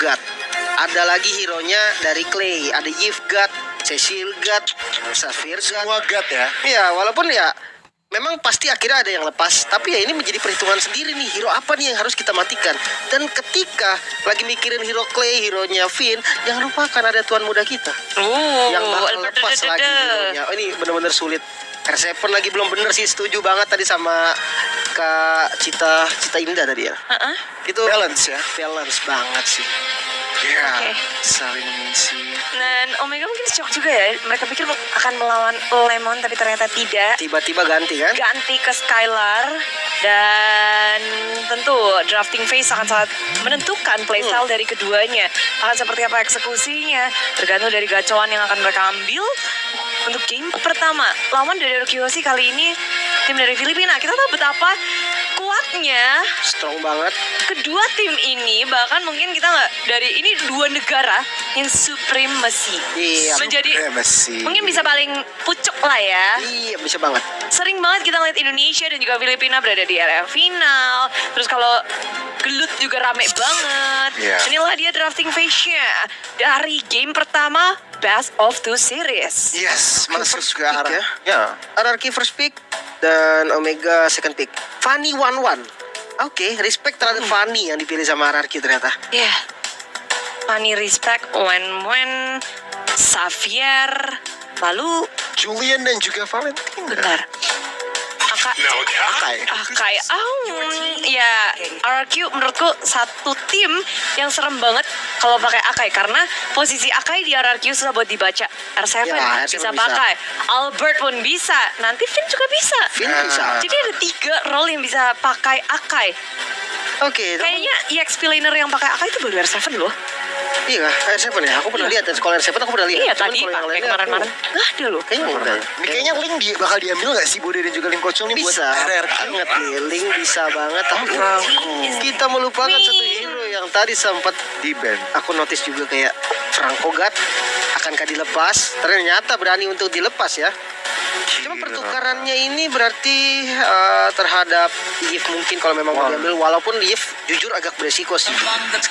God. Ada lagi hero-nya dari Clay, ada Yves God, Cecil God, Xavier God. Semua God ya. Ya, walaupun ya memang pasti akhirnya ada yang lepas, tapi ya ini menjadi perhitungan sendiri nih, hero apa nih yang harus kita matikan. Dan ketika lagi mikirin hero Clay, hero-nya Finn, jangan lupakan ada tuan muda kita yang bakal lepas lagi hero-nya. Oh, ini benar-benar sulit. R7 lagi belum bener sih, setuju banget tadi sama Kak Cita Indah tadi ya. Itu Balance ya. balance banget sih. Iya. Oke. Saling mengisi. Dan Omega mungkin shock juga ya. Mereka pikir akan melawan Lemon tapi ternyata tidak. Tiba-tiba ganti kan? Ganti ke Skylar. Dan tentu drafting phase akan sangat menentukan playstyle dari keduanya. Akan seperti apa eksekusinya tergantung dari gacoan yang akan mereka ambil. Untuk game pertama lawan dari Rokyoshi kali ini tim dari Filipina. Kita tahu betapa kuatnya Strong banget. kedua tim ini, bahkan mungkin kita nggak dari ini dua negara yang supremacy Iya. menjadi Supremacy. mungkin bisa paling pucuk lah ya. Iya, bisa banget. Sering banget kita ngeliat Indonesia dan juga Filipina berada di area final. Terus kalau gelut juga rame banget. Iya. Inilah dia drafting phase-nya dari game pertama Best of Two Series. Yes, masuk First ke pick arah. ya. Ya. RRQ first pick dan Omega second pick. Fanny 1-1. Oke, respect terhadap Fanny yang dipilih sama RRQ ternyata. Ya, Fanny respect Wen, Xavier, lalu Julian dan juga Valentine. bentar. Akai. Kayak ya RQ menurutku satu tim yang serem banget kalau pakai Akai karena posisi Akai di RRQ susah buat dibaca. R7 Ya, R7 bisa bisa. pakai, Albert pun bisa, nanti Finn juga bisa. Finn bisa. Jadi ada 3 role yang bisa pakai Akai. Oke, Kayaknya EXP laner yang pakai Akai itu baru R7 loh. iya R7 ya. Aku pernah lihat dan sekolah R7 aku pernah lihat. Iya Cuman tadi kalau yang pakai lainnya kemarin-kemarin aku nggak ada loh. kayaknya nggak pernah. Ini kayaknya Link bakal diambil nggak sih Bude dan juga Link Kocong nih buat Bisa RRQ? banget nih, Link bisa banget. Tapi Franco. kita melupakan satu hero yang tadi sempat Di band. aku notice juga kayak Franco God akankah dilepas? Ternyata berani untuk dilepas ya. Cuma pertukarannya ini berarti terhadap Leaf mungkin kalau memang mau diambil, walaupun Leaf jujur agak beresiko sih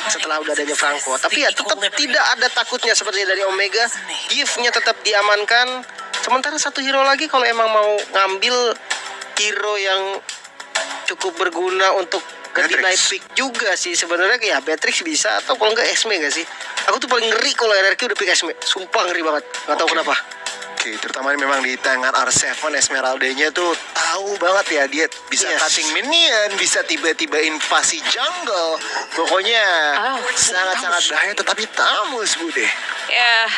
setelah udah adanya Franco. Tapi ya tetap tidak ada takutnya seperti dari Omega. Leaf-nya tetap diamankan. Sementara satu hero lagi kalau emang mau ngambil hero yang cukup berguna untuk ganti Beatrix. night pick juga sih sebenarnya, ya Beatrix bisa atau kalau enggak Esme gak sih? Aku tuh paling ngeri kalau RRQ udah pick Esme. Sumpah ngeri banget. Gak tahu kenapa. Oke, terutama ini memang di tangan R7 Esmeralda-nya tuh tahu banget ya, dia bisa Yes. cutting minion, bisa tiba-tiba invasi jungle. Pokoknya sangat-sangat bahaya, tetapi Tamus Bude. Ya,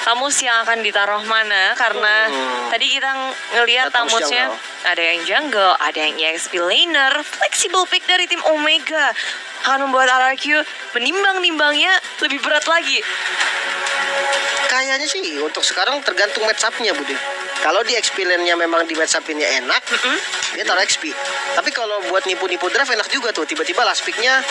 Tamus yang akan ditaruh mana? Karena tadi kita ngelihat Ada Tamus Tamusnya jungle. ada yang jungle, ada yang EXP laner, flexible pick dari tim Omega akan membuat RRQ menimbang-nimbangnya lebih berat lagi. Kayaknya sih untuk sekarang tergantung match up-nya Budi. Kalau di XP lane-nya memang di match up-nya enak, dia taruh XP. Tapi kalau buat nipu-nipu draft enak juga tuh. Tiba-tiba last pick-nya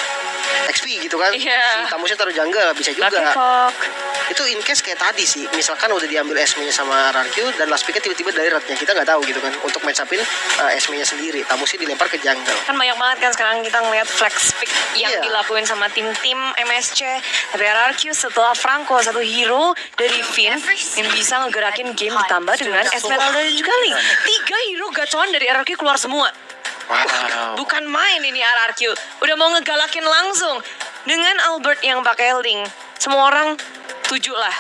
XP gitu kan. Iya. Si Tamusnya taruh jungle bisa Lucky juga. Cock. Itu in case kayak tadi sih. Misalkan udah diambil Esme-nya sama RRQ dan last pick-nya tiba-tiba dari ratnya. Kita nggak tahu gitu kan. Untuk match up-in Esme-nya sendiri. Tamusnya dilempar ke jungle. Kan banyak banget kan sekarang kita ngelihat flex pick yang Iya. dilakuin sama tim-tim MSC. Tapi RRQ setelah Franco satu hero dari Finn yang bisa ngegerakin game ditambah dengan Esmeralda dan juga Link. 3 hero gacoan dari RRQ keluar semua. Wow. Bukan main ini RRQ. Udah mau ngegalakin langsung. Dengan Albert yang pakai Link, semua orang tujuh lah.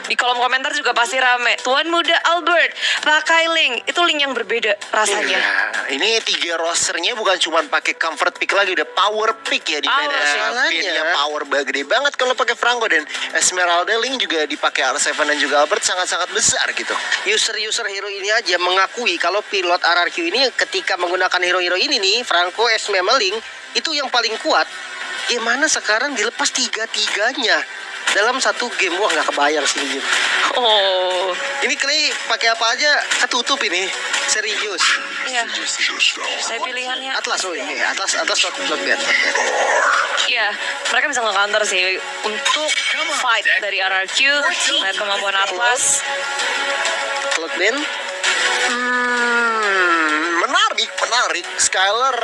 Di kolom komentar juga pasti rame. Tuan muda Albert pakai Link. Itu Link yang berbeda rasanya. Ya, ini 3 rosternya bukan cuma pakai comfort pick lagi, udah power pick ya di Power mana pick. pinnya power gede banget kalau pakai Franco, dan Esmeralda Link juga dipakai R7 dan juga Albert sangat-sangat besar gitu. User hero ini aja mengakui kalau pilot RRQ ini ketika menggunakan hero-hero ini nih, Franco, Esme, Link, itu yang paling kuat. Gimana sekarang dilepas 3-3-nya dalam satu game? Wah, nggak kebayang sih ini. Oh, Ini Clay pakai apa aja ketutup ini. Serius. iya. Saya pilihannya. Atlas, oh ini Atlas Blood Band. Iya, mereka bisa nge-counter sih untuk fight dari RRQ. Lihat kemampuan Atlas. Blood Band. Menarik menarik. Skyler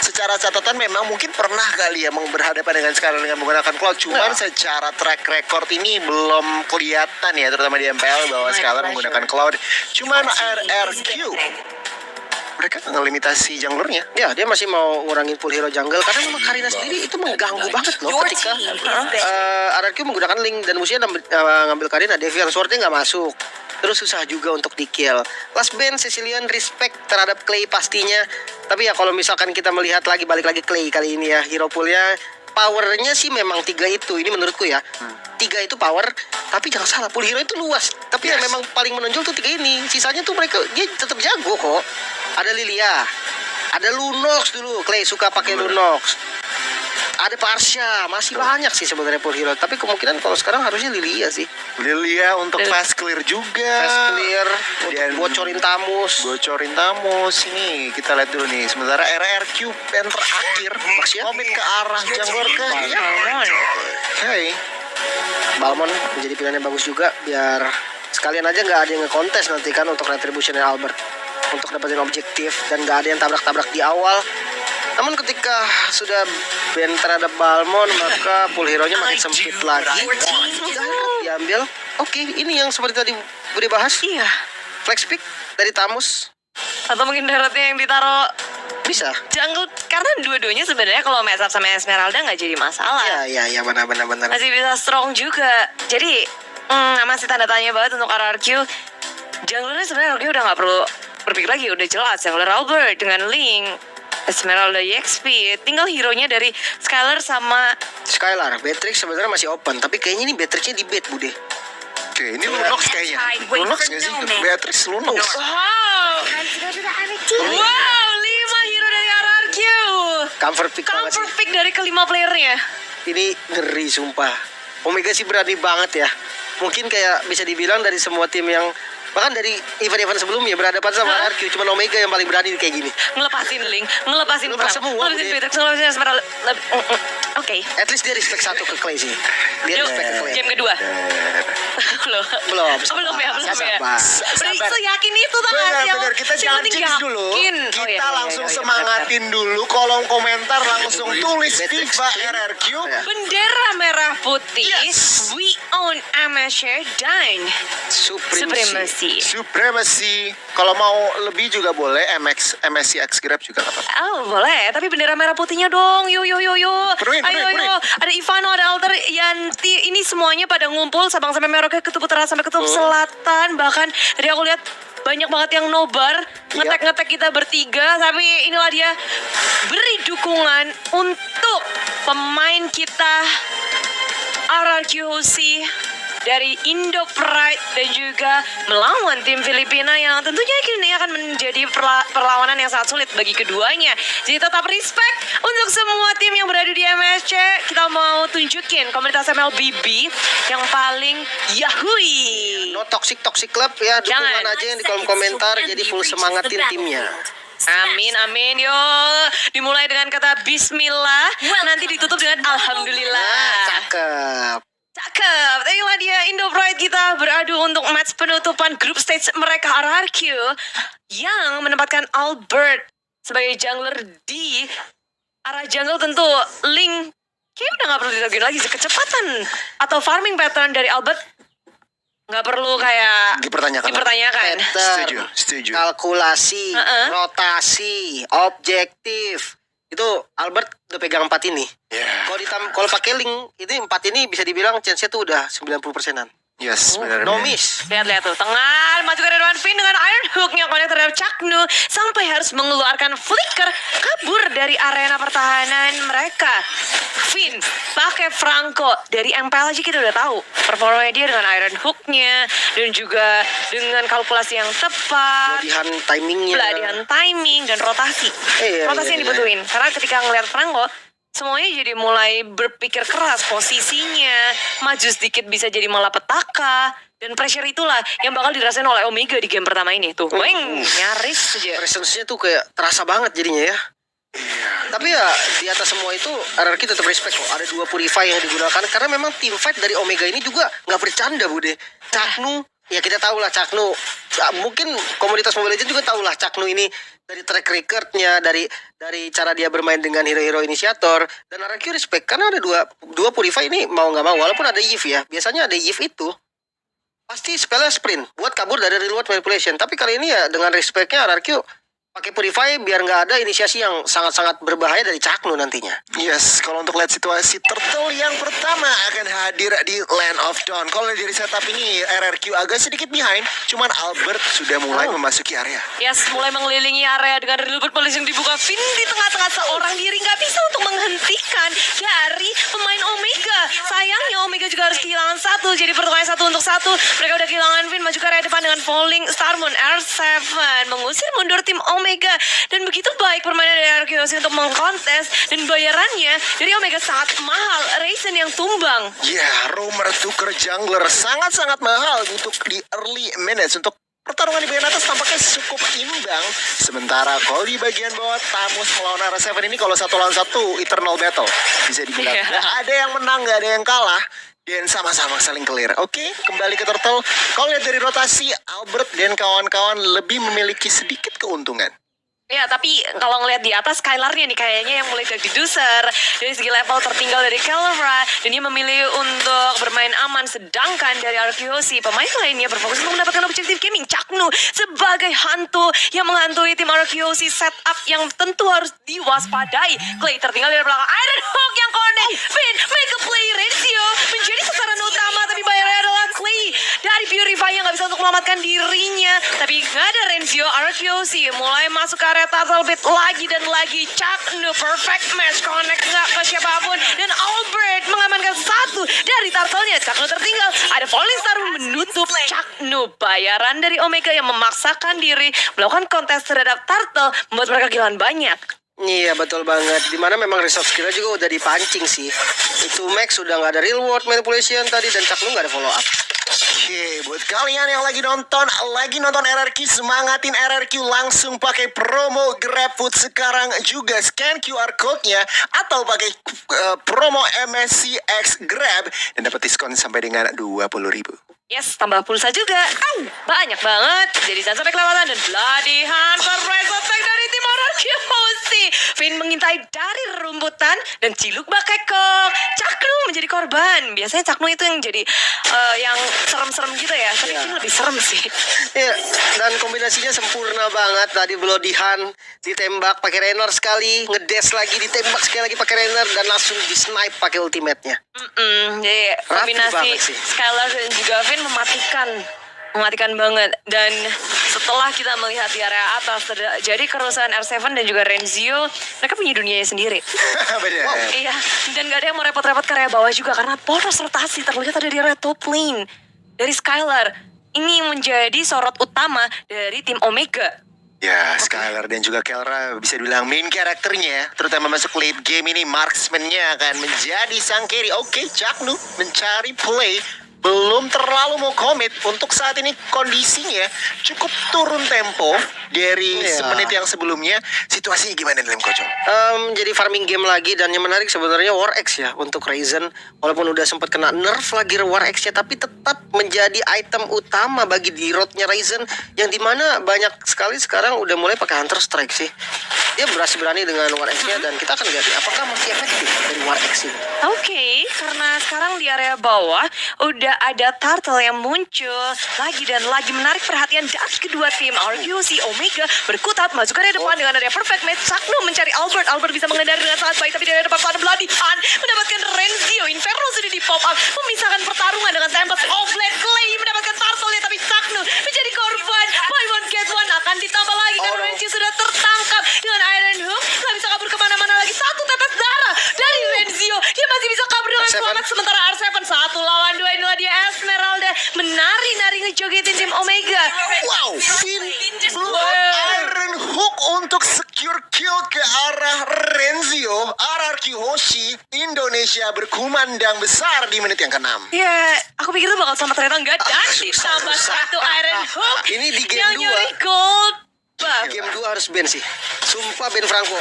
secara catatan memang mungkin pernah kali ya berhadapan dengan Skyler dengan menggunakan Cloud. Cuman secara track record ini belum kelihatan ya, terutama di MPL bahwa Skyler menggunakan Cloud. Cuman RRQ mereka ngelimitasi junglernya. Ya, dia masih mau ngurangin full hero jungle karena memang Karina sendiri itu mengganggu banget loh ketika RRQ menggunakan Link dan musuhnya ngambil Karina. Deviant Sword-nya nggak masuk. Terus susah juga untuk di kill. Last band Sicilian respect terhadap Clay pastinya. Tapi ya kalau misalkan kita melihat lagi balik lagi Clay kali ini ya, hero poolnya powernya sih memang 3 itu. Ini menurutku ya. 3 itu power, tapi jangan salah pool hero itu luas. Tapi yang memang paling menonjol tuh 3 ini. Sisanya tuh mereka dia tetap jago kok. Ada Lilia, ada Lunox dulu. Clay suka pakai Lunox. Ada Parsha, masih banyak sih sebenarnya pool hero. Tapi kemungkinan kalau sekarang harusnya Lilia sih. Lilia untuk fast clear juga. Fast clear, Dan untuk bocorin Tamus. Ini kita lihat dulu nih. Sementara RRQ yang terakhir komit ke arah jungler ke Hey. Balmon menjadi pilihan yang bagus juga. Biar sekalian aja nggak ada yang ngekontes nanti kan untuk retributionnya Albert. Untuk dapetin objektif dan nggak ada yang tabrak-tabrak di awal. Namun ketika sudah ban terhadap Balmon, maka pool hero-nya makin sempit lagi. Diambil. Oke, ini yang seperti tadi Budi bahas. Iya. Flex pick dari Tamus. Atau mungkin daratnya yang ditaruh Bisa. jungle. Karena dua-duanya sebenarnya kalau match up sama Esmeralda nggak jadi masalah. Ya, benar. Masih bisa strong juga. Jadi masih tanda tanya banget untuk RRQ. Junglernya sebenarnya RRQ udah nggak perlu berpikir lagi, udah jelas jungler Albert dengan Link, Esmeralda EXP, tinggal hero-nya dari Skyler sama Skylar, Beatrix sebenarnya masih open, tapi kayaknya ini Beatrixnya di bait, Bude. Oke, ini Lunox kayaknya. Lunox nggak sih? Beatrix Lunox. wow, 5 hero dari RRQ. Comfort pick banget sih. Comfort pick dari kelima playernya. Ini ngeri sumpah. Omega sih berani banget ya. Mungkin kayak bisa dibilang dari semua tim yang bahkan dari event-event sebelumnya berhadapan sama RRQ, cuma Omega yang paling berani kayak gini. Ngelepasin Link, ngelepasin Ngelepas Frank, semua, ngelepasin Bude. Beatrix, ngelepasin Esmeralda. Oke. At least dia respect satu ke Clay sih. Dia Yuk, respect ke Clay. game kedua. Belum. Belum. Belum ya. Sabar. Udah yakin itu tuh nggak sih? Benar, kita Yang jangan penting jinx dulu. yakin. Oh, Kita iya, langsung iya, semangatin dulu kolom komentar, langsung tulis Beatrix. FIFA RRQ. Bendera merah putih, Yes. we own MSC dan Supremacy. Supremacy. Kalau mau lebih juga boleh, MSC X Grab juga nggak apa-apa. Oh boleh, tapi bendera merah putihnya dong. Yuk. Penuhin. Ayo. Ada Ivano, ada Alter, Yanti. Ini semuanya pada ngumpul Sabang sampai Merauke, Kutub Utara sampai Kutub Selatan. Bahkan tadi aku lihat banyak banget yang nobar ngetek kita bertiga. Tapi inilah dia beri dukungan untuk pemain kita RRQC dari Indo Pride dan juga melawan tim Filipina yang tentunya kini akan menjadi perlawanan yang sangat sulit bagi keduanya. Jadi tetap respect untuk semua tim yang berada di MSC. Kita mau tunjukin komunitas MLBB yang paling yahui. No toxic club ya, dukungan Jangan. aja yang di kolom komentar, jadi full semangatin timnya. Amin. Yo, dimulai dengan kata Bismillah, nanti ditutup dengan Alhamdulillah. Cakep. Cakep, inilah dia Indo Pride kita beradu untuk match penutupan grup stage mereka RRQ yang menempatkan Albert sebagai jungler di arah jungle. Tentu Link kayaknya udah gak perlu diraguin lagi sih, kecepatan atau farming pattern dari Albert nggak perlu kayak Dipertanyakan. Pattern, Setuju. kalkulasi, rotasi, objektif. Itu Albert udah pegang 4 ini. Yeah. Kalau pakai Link ini 4 ini bisa dibilang chance-nya tuh udah 90%-an. Yes, benar. No miss. Lihat tuh, tengah maju ke depan Finn dengan Iron Hook-nya konektor dari Chaknu sampai harus mengeluarkan flicker kabur dari arena pertahanan mereka. Finn pakai Franco dari MPL aja kita udah tahu performanya dia dengan Iron Hook-nya dan juga dengan kalkulasi yang tepat, Pelatihan timing dan rotasi. Rotasi yang dibutuhin karena ketika ngelihat Franco semuanya jadi mulai berpikir keras, posisinya maju sedikit bisa jadi malapetaka, dan pressure itulah yang bakal dirasain oleh Omega di game pertama ini tuh. Weng, nyaris aja. presence-nya tuh kayak terasa banget jadinya ya. Tapi ya di atas semua itu RRQ tetap respect kok. Ada 2 Purify yang digunakan karena memang team fight dari Omega ini juga nggak bercanda, Bude. Chaknu ya kita tahu lah Caknu. Mungkin komunitas Mobile Legends juga tahu lah Caknu ini dari track recordnya, dari cara dia bermain dengan hero-hero inisiator. Dan RRQ respect karena ada dua Purify ini mau nggak mau, walaupun ada Yves ya. Biasanya ada Yves itu pasti spellnya sprint buat kabur dari reward manipulation. Tapi kali ini ya dengan respectnya RRQ pakai Purify biar nggak ada inisiasi yang sangat-sangat berbahaya dari Caknu nantinya. Yes, kalau untuk lihat situasi, Turtle yang pertama akan hadir di Land of Dawn. Kalau dari setup ini RRQ agak sedikit behind, cuman Albert sudah mulai memasuki area. Yes, mulai mengelilingi area dengan ribut polis yang dibuka. Finn di tengah-tengah seorang diri nggak bisa untuk menghentikan dari pemain Omega. Sayangnya Omega juga harus kehilangan satu. Jadi pertukaran 1-1. Mereka udah kehilangan Finn, maju ke area depan dengan falling Starmoon. R7 mengusir mundur tim Omega. Dan begitu baik permainan dari RQC untuk mengkontes. Dan bayarannya dari Omega sangat mahal. Raisin yang tumbang. Ya, Romer tuker jungler sangat-sangat mahal untuk di early minutes. Untuk pertarungan di bagian atas tampaknya cukup imbang. Sementara kalau di bagian bawah, Tamus melawan R7 ini kalau 1 lawan 1 eternal battle. Bisa dibilang nggak ada yang menang, nggak ada yang kalah. Dan sama-sama saling clear. Oke, kembali ke Turtle. Kalau lihat dari rotasi, Albert dan kawan-kawan lebih memiliki sedikit keuntungan. Ya, tapi kalau ngelihat di atas Skylar-nya nih kayaknya yang mulai jadi doser dari segi level tertinggal dari Kelra, dan dia memilih untuk bermain aman, sedangkan dari RQC pemain lainnya berfokus untuk mendapatkan objektif gaming. Caknu sebagai hantu yang menghantui tim RQC, setup yang tentu harus diwaspadai. Clay tertinggal dari belakang, Iron Hawk yang connect, Finn make a play, Renzio menjadi sasaran utama, tapi bayarnya adalah Clay dari Purify yang gak bisa untuk menyelamatkan dirinya. Tapi gak ada Renzio, RQC mulai masuk ke area Turtle Pit lagi dan lagi. Caknu perfect match, connect nggak ke siapapun, dan Albert mengamankan satu dari Turtle-nya. Caknu tertinggal, ada Falling Star menutup Caknu. Bayaran dari Omega yang memaksakan diri melakukan kontes terhadap Turtle membuat mereka kehilangan banyak. Iya betul banget. Dimana memang resource skill juga udah dipancing sih. Itu Max sudah nggak ada real world manipulation tadi, dan Caknu nggak ada follow up. Oke, buat kalian yang lagi nonton RRQ, semangatin RRQ langsung pakai promo GrabFood sekarang juga. Scan QR code-nya atau pakai promo MSCX Grab dan dapat diskon sampai dengan 20.000. Yes, tambah pulsa juga. Banyak banget. Jadi jangan sampai kelewatan. Dan Bloody Hand surprise attack dari tim RQC. Finn mengintai dari rumputan dan Ciluk Bakekok. Caknu menjadi korban. Biasanya Caknu itu yang jadi yang serem-serem gitu ya. Tapi ini lebih serem sih. Iya, dan kombinasinya sempurna banget. Tadi Bloody Hand ditembak pakai Raynor sekali, ngedes lagi ditembak sekali lagi pakai Raynor, dan langsung di snipe pakai ultimate-nya. Jadi kombinasi banget sih. Skylar dan juga Finn mematikan banget. Dan setelah kita melihat di area atas jadi kerusuhan R7 dan juga Renzio, mereka punya dunianya sendiri. Bener. Iya, dan gak ada yang mau repot-repot ke area bawah juga karena poros rotasi terlihat ada di area top lane dari Skylar. Ini menjadi sorot utama dari tim Omega. Ya, Skylar dan juga Kelra bisa dibilang main karakternya, terutama masuk late game ini, marksman-nya akan menjadi sang carry. Oke, Caknu mencari play, belum terlalu mau komit. Untuk saat ini kondisinya cukup turun tempo dari semenit yang sebelumnya. Situasinya gimana dalam Kocok? Jadi farming game lagi, dan yang menarik sebenarnya War X ya untuk Ryzen. Walaupun udah sempat kena nerf lagi War X-nya, tapi tetap menjadi item utama bagi di roadnya Ryzen, yang dimana banyak sekali sekarang udah mulai pakai Hunter Strike sih. Dia berani dengan War X-nya, dan kita akan lihat apakah masih efektif dari War X ini. Oke, karena sekarang di area bawah udah ada Turtle yang muncul lagi dan lagi menarik perhatian dari kedua tim. RQC Omega berkutat masuk ke area depan dengan area perfect match. Caknu mencari Albert. Albert bisa menghindari dengan sangat baik, tapi di area depan ada Bloody Hand mendapatkan Renzio. Inferno sudah di pop up memisahkan pertarungan dengan Tempest of Blade. Clay mendapatkan Turtle-nya, tapi Caknu menjadi korban. Buy one get one akan ditambah lagi karena Renzio sudah tertangkap dengan Iron Hook. Gak bisa kabur kemana-mana lagi. Satu tetes darah dari Renzio. Dia masih bisa kabur dengan selamat, sementara R7 1 lawan 2. Inilah dia Esmeralda menari-nari ngejogetin tim Omega. Wow, Finn Iron Hook untuk secure kill ke arah Renzio. RRQ Hoshi Indonesia berkumandang besar di menit yang ke-6. Ya, aku pikir itu bakal sama, ternyata enggak. Dan ditambah satu Iron Hook Ini di game yang 2. nyuri gold. Game 2 harus ban sih. Sumpah ban Franco.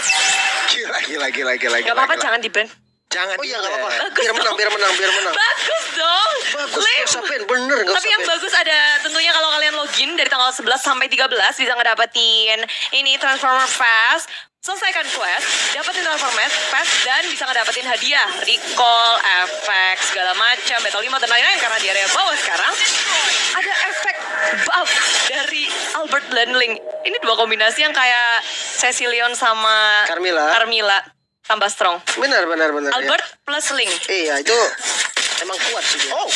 Gila. Gak apa-apa, jangan di-ban. Jangan. Oh iya, nggak apa-apa. Biar menang. Bagus dong. bagus. Lim. Gak usah pen, bener gak Tapi usah yang pen. bagus ada tentunya kalau kalian login dari tanggal 11 sampai 13 bisa ngedapetin ini Transformer Fast. Selesaikan quest, dapetin Transformer Fast dan bisa ngedapetin hadiah, recall, efek, segala macam, battle 5 dan lain-lain karena di area bawah sekarang ada efek buff dari Albert Landling. Ini dua kombinasi yang kayak Cecilion sama Carmilla. tambah strong. Benar. Ya. Albert plus Link. Iya, itu emang kuat sih dia. Oh,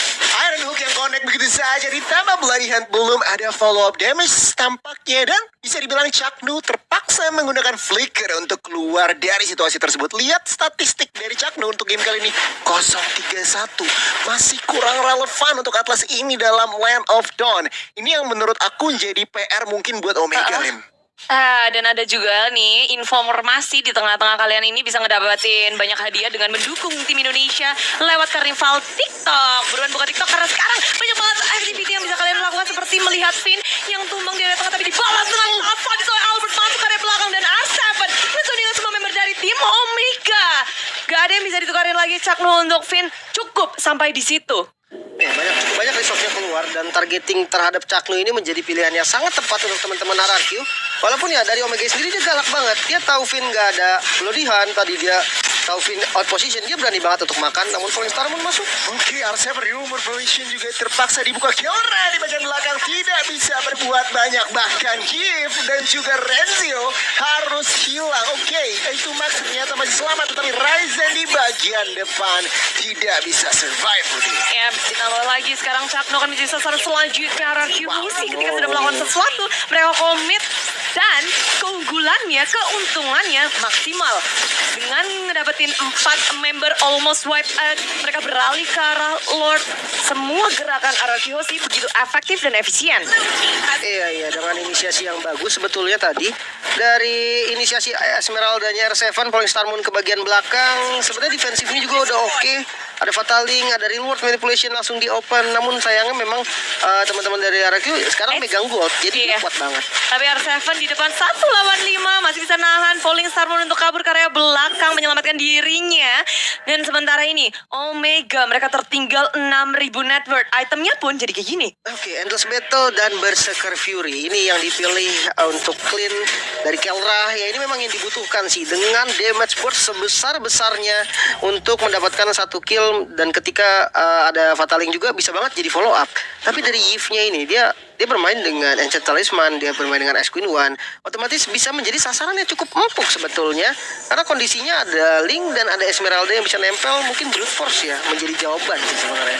Iron Hook yang connect begitu saja ditambah Bloody Hand, belum ada follow up damage tampaknya, dan bisa dibilang Chaknu terpaksa menggunakan flicker untuk keluar dari situasi tersebut. Lihat statistik dari Chaknu untuk game kali ini 0-3-1, masih kurang relevan untuk Atlas ini dalam Land of Dawn. Ini yang menurut aku jadi PR mungkin buat Omega, Lim. Dan ada juga nih informasi di tengah-tengah kalian ini bisa ngedapetin banyak hadiah dengan mendukung tim Indonesia lewat Karnival TikTok. Buruan buka TikTok karena sekarang banyak banget activity yang bisa kalian lakukan seperti melihat Finn yang tumbang di area tengah tapi dibalas dengan lava di soal Albert masuk ke area belakang dan R7 bersama semua member dari tim Omega. Gak ada yang bisa ditukarin lagi Chaknu untuk Finn. Cukup sampai di situ. Ya, banyak resource-nya keluar dan targeting terhadap Chaknu ini menjadi pilihan yang sangat tepat untuk teman-teman RRQ. Walaupun ya dari Omega sendiri dia galak banget. Dia tahu Finn gak ada Bloody Hand, tadi dia tahu Finn out position, dia berani banget untuk makan, namun Falling Star Moon masuk. Oke, R7 Rumor Formation juga terpaksa dibuka. Kiora di bagian belakang tidak bisa berbuat banyak. Bahkan Kiev dan juga Renzio harus hilang. Oke, itu Max ternyata masih selamat, tetapi Ryzen di bagian depan tidak bisa survive. Ya, ditambah lagi sekarang Chaknu akan menjadi sasaran selanjutnya RRQ Musi ketika sudah melakukan sesuatu. Mereka komit dan keunggulannya, keuntungannya maksimal. Dengan ngedapetin 4 member almost wipe out, mereka beralih ke arah Lord. Semua gerakan RRQ Hoshi begitu efektif dan efisien. Iya, dengan inisiasi yang bagus sebetulnya tadi. Dari inisiasi Esmeraldanya R7, Falling Star Moon ke bagian belakang, sebenarnya defensifnya juga udah oke. Ada Fataling, ada Reward Manipulation langsung di open. Namun sayangnya memang teman-teman dari RRQ sekarang megang gold, jadi Iya. kuat banget. Tapi R7 di depan 1 lawan 5 masih bisa nahan Falling Star Moon untuk kabur ke area belakang menyelamatkan dirinya. Dan sementara ini Omega mereka tertinggal 6.000 net worth. Itemnya pun jadi kayak gini. Oke, Endless Battle dan Berserker Fury ini yang dipilih untuk clean dari Kelra. Ya ini memang yang dibutuhkan sih, dengan damage board sebesar-besarnya untuk mendapatkan 1 kill, dan ketika ada Fataling juga bisa banget jadi follow up. Tapi dari Yves-nya ini dia bermain dengan Ancient Talisman, dia bermain dengan Ice Queen One, otomatis bisa menjadi sasaran yang cukup empuk sebetulnya, karena kondisinya ada Link dan ada Esmeralda yang bisa nempel. Mungkin Brute Force ya menjadi jawaban sih sebenarnya.